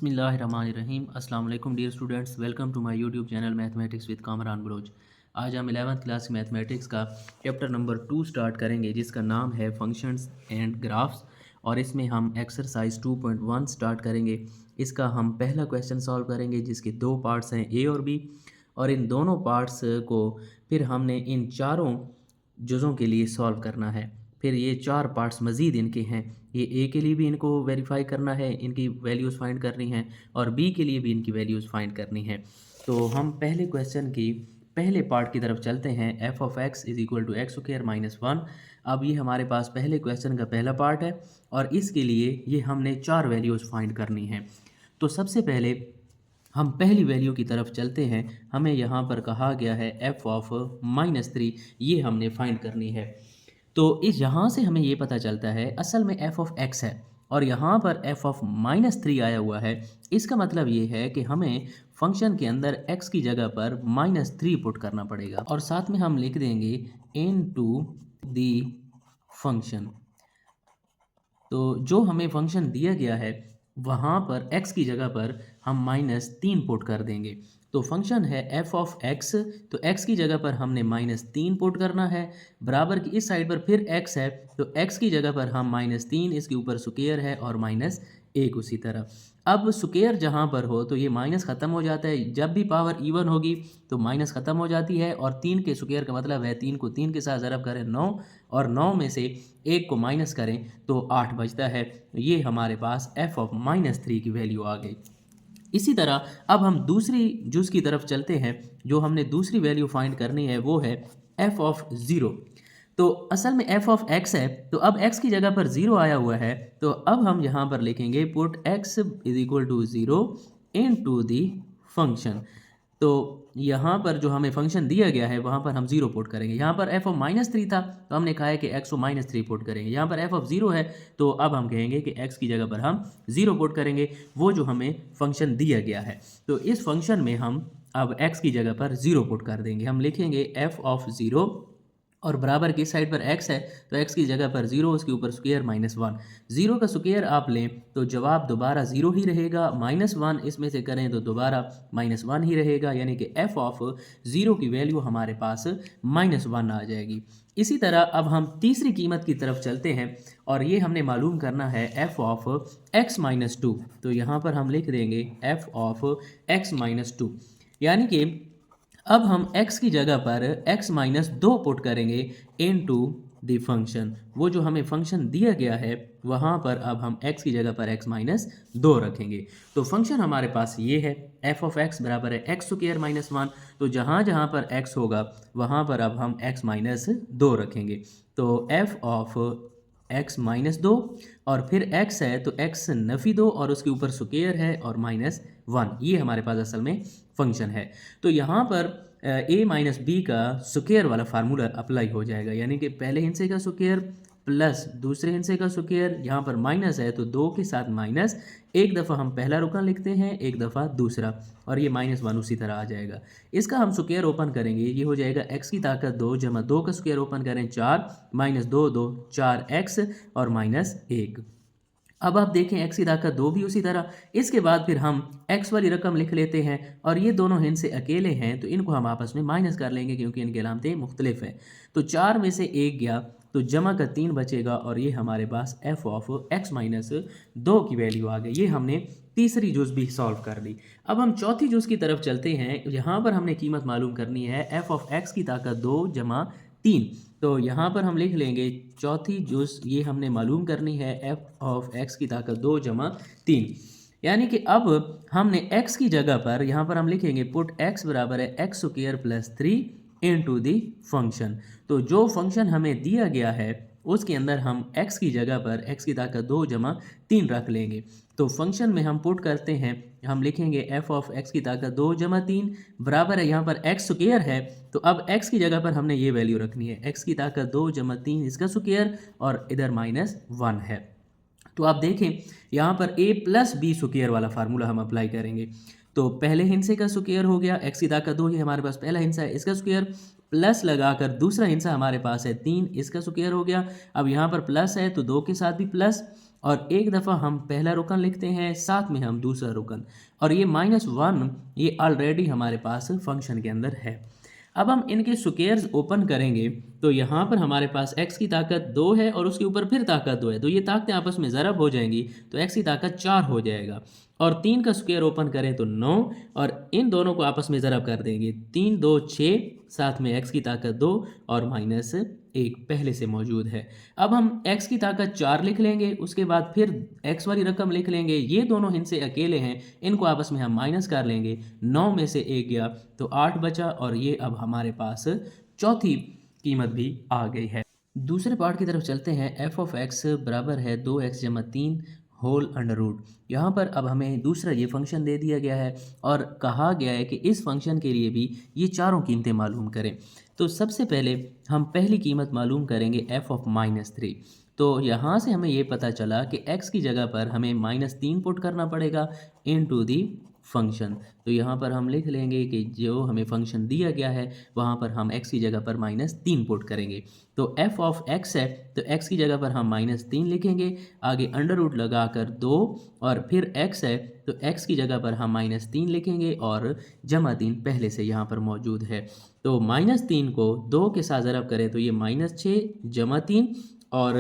बिस्मिल्लाहिर्रहमानिर्रहीम अस्सलाम वालेकुम dear students, welcome to my YouTube channel mathematics with Kamran Baloch. आज हम 11th क्लास मैथमेटिक्स का चैप्टर नंबर 2 स्टार्ट करेंगे जिसका नाम है फंक्शंस एंड ग्राफ्स, और इसमें हम एक्सरसाइज 2.1 स्टार्ट करेंगे। इसका हम पहला क्वेश्चन सॉल्व करेंगे जिसके दो पार्ट्स हैं, ए और बी, और इन दोनों पार्ट्स को फिर हमने इन चारों जुज़ों के लिए सॉल्व करना है। फिर ये चार पार्ट्स मज़ीद इनके हैं, ये ए के लिए भी इनको वेरीफाई करना है, इनकी वैल्यूज़ फाइंड करनी है, और बी के लिए भी इनकी वैल्यूज़ फाइंड करनी है। तो हम पहले क्वेश्चन की पहले पार्ट की तरफ चलते हैं। F of X is equal to X square minus one. अब ये हमारे पास पहले क्वेश्चन का पहला पार्ट है और इसके लिए ये हमने चार वैल्यूज़ फाइंड करनी है। तो सबसे पहले हम पहली वैल्यू की तरफ चलते हैं। हमें यहाँ पर कहा गया है एफ ऑफ -3, ये हमने फाइंड करनी है। तो इस यहाँ से हमें ये पता चलता है असल में एफ ऑफ एक्स है और यहाँ पर एफ ऑफ -3 आया हुआ है। इसका मतलब ये है कि हमें फंक्शन के अंदर x की जगह पर -3 पुट करना पड़ेगा और साथ में हम लिख देंगे इन टू दी फंक्शन। तो जो हमें फंक्शन दिया गया है वहाँ पर x की जगह पर हम -3 पुट कर देंगे। तो फंक्शन है f ऑफ x, तो x की जगह पर हमने -3 पुट करना है। बराबर की इस साइड पर फिर x है, तो x की जगह पर हम -3, इसके ऊपर स्क्वायर है और -1 उसी तरह। अब स्क्वायर जहाँ पर हो तो ये माइनस ख़त्म हो जाता है, जब भी पावर इवन होगी तो माइनस ख़त्म हो जाती है, और 3 के स्क्वायर का मतलब है 3 को 3 के साथ ज़रब करें 9, और 9 में से 1 को माइनस करें तो 8 बचता है। ये हमारे पास f ऑफ -3 की वैल्यू आ गई। इसी तरह अब हम दूसरी जुज़ की तरफ चलते हैं। जो हमने दूसरी वैल्यू फाइंड करनी है वो है f ऑफ 0। तो असल में f ऑफ x है, तो अब x की जगह पर 0 आया हुआ है, तो अब हम यहाँ पर लिखेंगे put x is equal to 0 into the function. तो यहाँ पर जो हमें फंक्शन दिया गया है वहाँ पर हम 0 पुट करेंगे। यहाँ पर f ऑफ -3 था तो हमने कहा है कि x को -3 पुट करेंगे। यहाँ पर f ऑफ 0 है तो अब हम कहेंगे कि x की जगह पर हम 0 पुट करेंगे, वो जो हमें फंक्शन दिया गया है। तो इस फंक्शन में हम अब x की जगह पर 0 पुट कर देंगे। हम लिखेंगे f ऑफ 0 और बराबर की साइड पर x है तो x की जगह पर 0, उसके ऊपर स्क्वायर -1। 0 का स्क्वायर आप लें तो जवाब दोबारा 0 ही रहेगा, -1 इसमें से करें तो दोबारा -1 ही रहेगा, यानी कि f ऑफ 0 की वैल्यू हमारे पास -1 आ जाएगी। इसी तरह अब हम तीसरी कीमत की तरफ चलते हैं और ये हमने मालूम करना है f ऑफ x -2। तो यहाँ पर हम लिख देंगे f ऑफ x -2, यानी कि अब हम x की जगह पर x -2 पुट करेंगे इन टू द फंक्शन। वो जो हमें फंक्शन दिया गया है वहाँ पर अब हम x की जगह पर x -2 रखेंगे। तो फंक्शन हमारे पास ये है f ऑफ x बराबर है x स्क्वायर -1। तो जहाँ जहाँ पर x होगा वहाँ पर अब हम x -2 रखेंगे। तो f ऑफ x -2 और फिर x है तो x नफ़ी 2 और उसके ऊपर स्क्वायर है और -1, ये हमारे पास असल में फंक्शन है। तो यहाँ पर a माइनस बी का स्क्वायर वाला फार्मूला अप्लाई हो जाएगा, यानी कि पहले हिस्से का स्क्वायर प्लस दूसरे हिस्से का स्क्वायर। यहाँ पर माइनस है तो 2 के साथ माइनस, एक दफ़ा हम पहला रुकन लिखते हैं, एक दफ़ा दूसरा, और ये -1 उसी तरह आ जाएगा। इसका हम स्क्वायर ओपन करेंगे, ये हो जाएगा x की ताकत 2 जमा 2 का स्क्वायर ओपन करें 4, -2 2 4x और -1। अब आप देखें x की ताकत 2 भी उसी तरह। इसके बाद फिर हम x वाली रकम लिख लेते हैं और ये दोनों हिस्से अकेले हैं तो इनको हम आपस में माइनस कर लेंगे क्योंकि इनकी अलामतें मुख्तलिफ हैं। तो 4 में से 1 गया तो जमा का 3 बचेगा और ये हमारे पास f ऑफ x -2 की वैल्यू आ गई। ये हमने तीसरी जुज़ भी सॉल्व कर ली। अब हम चौथी जुज़ की तरफ चलते हैं। यहाँ पर हमने कीमत मालूम करनी है f ऑफ x की ताकत 2 जमा 3। तो यहाँ पर हम लिख लेंगे चौथी जुज़, ये हमने मालूम करनी है f ऑफ x की ताकत 2 जमा 3, यानी कि अब हमने x की जगह पर यहाँ पर हम लिखेंगे पुट x बराबर है x square plus 3 into the function. तो जो फंक्शन हमें दिया गया है उसके अंदर हम x की जगह पर x की ताकत 2 जमा 3 रख लेंगे। तो फंक्शन में हम पुट करते हैं, हम लिखेंगे f ऑफ x की ताकत 2 जमा 3 बराबर है, यहाँ पर x स्क्वायर है तो अब x की जगह पर हमने ये वैल्यू रखनी है, x की ताकत 2 जमा 3 इसका स्क्वायर और इधर -1 है। तो आप देखें यहाँ पर a प्लस बी स्क्वायर वाला फार्मूला हम अप्लाई करेंगे। तो पहले हिस्से का स्क्वायर हो गया, x की ताकत 2 ही हमारे पास पहला हिस्सा है, इसका स्क्वायर प्लस लगाकर दूसरा हिस्सा हमारे पास है 3, इसका स्क्वायर हो गया। अब यहाँ पर प्लस है तो 2 के साथ भी प्लस, और एक दफ़ा हम पहला रुकन लिखते हैं, साथ में हम दूसरा रुकन, और ये -1 ये ऑलरेडी हमारे पास फंक्शन के अंदर है। अब हम इनके स्क्वायर्स ओपन करेंगे तो यहाँ पर हमारे पास x की ताकत 2 है और उसके ऊपर फिर ताकत 2 है, तो ये ताकतें आपस में ज़रब हो जाएंगी, तो x की ताकत 4 हो जाएगा। और 3 का स्क्वायर ओपन करें तो 9, और इन दोनों को आपस में ज़रब कर देंगे, 3 2 6, साथ में x की ताकत 2 और -1 पहले से मौजूद है। अब हम x की ताकत 4 लिख लेंगे, उसके बाद फिर x वाली रकम लिख लेंगे, ये दोनों इनसे अकेले हैं, इनको आपस में हम माइनस कर लेंगे, 9 में से 1 गया तो 8 बचा, और ये अब हमारे पास चौथी कीमत भी आ गई है। दूसरे पार्ट की तरफ चलते हैं। एफ ऑफ एक्स बराबर है 2x जमा 3 होल अंडर रूट। यहाँ पर अब हमें दूसरा ये फंक्शन दे दिया गया है और कहा गया है कि इस फंक्शन के लिए भी ये चारों कीमतें मालूम करें। तो सबसे पहले हम पहली कीमत मालूम करेंगे एफ ऑफ -3। तो यहाँ से हमें ये पता चला कि x की जगह पर हमें -3 पुट करना पड़ेगा इनटू दी फंक्शन। तो यहाँ पर हम लिख लेंगे कि जो हमें फंक्शन दिया गया है वहाँ पर हम x की जगह पर -3 पुट करेंगे। तो f ऑफ x है तो x की जगह पर हम -3 लिखेंगे, आगे अंडर रूट लगाकर 2, और फिर x है तो x की जगह पर हम -3 लिखेंगे और जमा 3 पहले से यहाँ पर मौजूद है। तो -3 को 2 के साथ ज़रब करें तो ये -6 जमा 3, और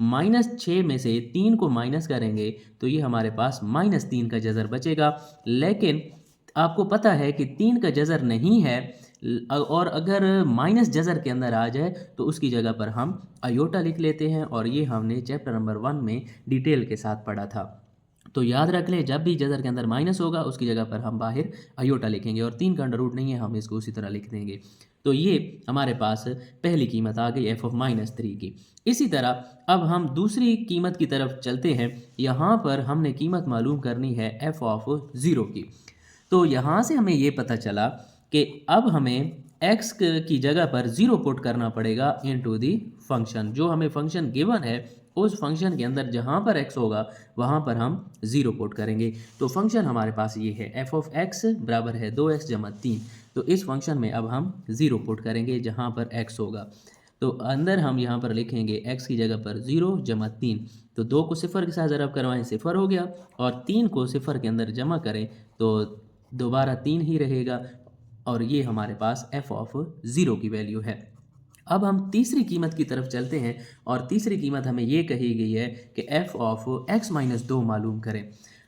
-6 में से 3 को माइनस करेंगे तो ये हमारे पास -3 का जज़र बचेगा। लेकिन आपको पता है कि 3 का जज़र नहीं है, और अगर माइनस जज़र के अंदर आ जाए तो उसकी जगह पर हम आयोटा लिख लेते हैं, और ये हमने चैप्टर नंबर 1 में डिटेल के साथ पढ़ा था। तो याद रख लें, जब भी जज़र के अंदर माइनस होगा उसकी जगह पर हम बाहर आयोटा लिखेंगे, और 3 का अंडर रूट नहीं है, हम इसको उसी तरह लिख देंगे। तो ये हमारे पास पहली कीमत आ गई एफ ऑफ -3 की। इसी तरह अब हम दूसरी कीमत की तरफ चलते हैं। यहाँ पर हमने कीमत मालूम करनी है एफ ऑफ 0 की। तो यहाँ से हमें ये पता चला कि अब हमें x की जगह पर 0 पुट करना पड़ेगा इनटू दी फंक्शन। जो हमें फंक्शन गिवन है उस फंक्शन के अंदर जहाँ पर x होगा वहाँ पर हम 0 पुट करेंगे। तो फंक्शन हमारे पास ये है एफ ऑफ x बराबर है 2x जमा 3। तो इस फंक्शन में अब हम 0 पुट करेंगे जहाँ पर x होगा। तो अंदर हम यहाँ पर लिखेंगे x की जगह पर 0 जमा 3। तो 2 को सिफर के साथ ज़रब करवाएं, सिफर हो गया, और 3 को सिफर के अंदर जमा करें तो दोबारा 3 ही रहेगा, और ये हमारे पास एफ ऑफ 0 की वैल्यू है। अब हम तीसरी कीमत की तरफ चलते हैं, और तीसरी कीमत हमें ये कही गई है कि एफ ऑफ x-2 मालूम करें।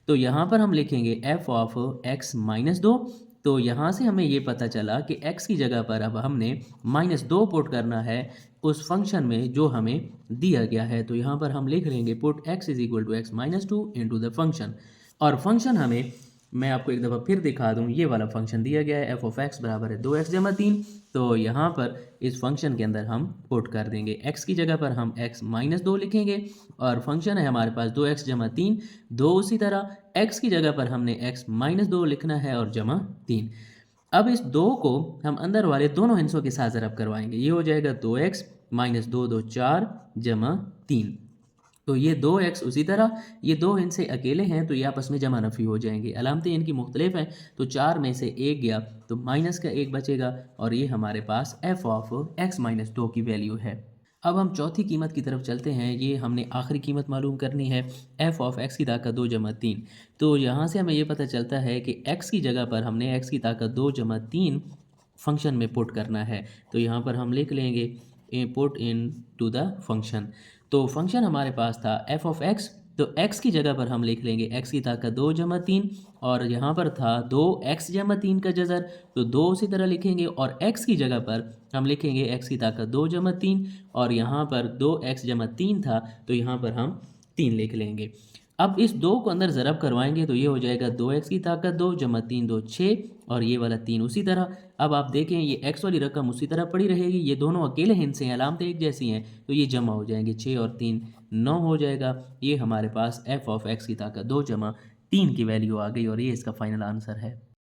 तो यहाँ पर हम लिखेंगे एफ ऑफ x-2। तो यहाँ से हमें ये पता चला कि x की जगह पर अब हमने -2 पुट करना है उस फंक्शन में जो हमें दिया गया है। तो यहाँ पर हम लिख लेंगे put x = x-2 into the function, और फंक्शन हमें, मैं आपको एक दफ़ा फिर दिखा दूँ, ये वाला फंक्शन दिया गया है एफ ऑफ x बराबर है 2x जमा 3। तो यहाँ पर इस फंक्शन के अंदर हम पुट कर देंगे, x की जगह पर हम x-2 लिखेंगे, और फंक्शन है हमारे पास 2x जमा 3, 2 उसी तरह x की जगह पर हमने x-2 लिखना है और जमा 3। अब इस 2 को हम अंदर वाले दोनों हिस्सों के साथ ज़रब करवाएंगे, ये हो जाएगा 2x -2 2 4 जमा 3। तो ये 2x उसी तरह, ये 2 इनसे अकेले हैं तो ये आपस में जमा नफ़ी हो जाएंगे, अलामतें इनकी मुख्तलिफ हैं, तो 4 में से 1 गया तो माइनस का 1 बचेगा, और ये हमारे पास एफ ऑफ x-2 की वैल्यू है। अब हम चौथी कीमत की तरफ चलते हैं। ये हमने आखिरी कीमत मालूम करनी है एफ ऑफ x की ताकत 2 जमा 3। तो यहाँ से हमें ये पता चलता है कि x की जगह पर हमने x की ताकत 2 जमा 3 फंक्शन में पुट करना है। तो यहाँ पर हम लिख लेंगे put into the function. तो फंक्शन हमारे पास था एफ ऑफ x, तो x की जगह पर हम लिख लेंगे x की ताकत 2 जमा 3, और यहाँ पर था 2x जमा 3 का जज़र, तो 2 उसी तरह लिखेंगे, और x की जगह पर हम लिखेंगे x की ताकत 2 जमा 3, और यहाँ पर 2x जमा 3 था तो यहाँ पर हम 3 लिख लेंगे। अब इस 2 को अंदर ज़रब करवाएंगे तो ये हो जाएगा 2x की ताकत 2 जमा 3 2 6, और ये वाला 3 उसी तरह। अब आप देखें ये x वाली रकम उसी तरह पड़ी रहेगी, ये दोनों अकेले हिस्से हैं, अलामतें एक जैसी हैं, तो ये जमा हो जाएंगे, 6 और 3 9 हो जाएगा। ये हमारे पास एफ ऑफ x की ताकत 2 जमा 3 की वैल्यू आ गई, और ये इसका फाइनल आंसर है।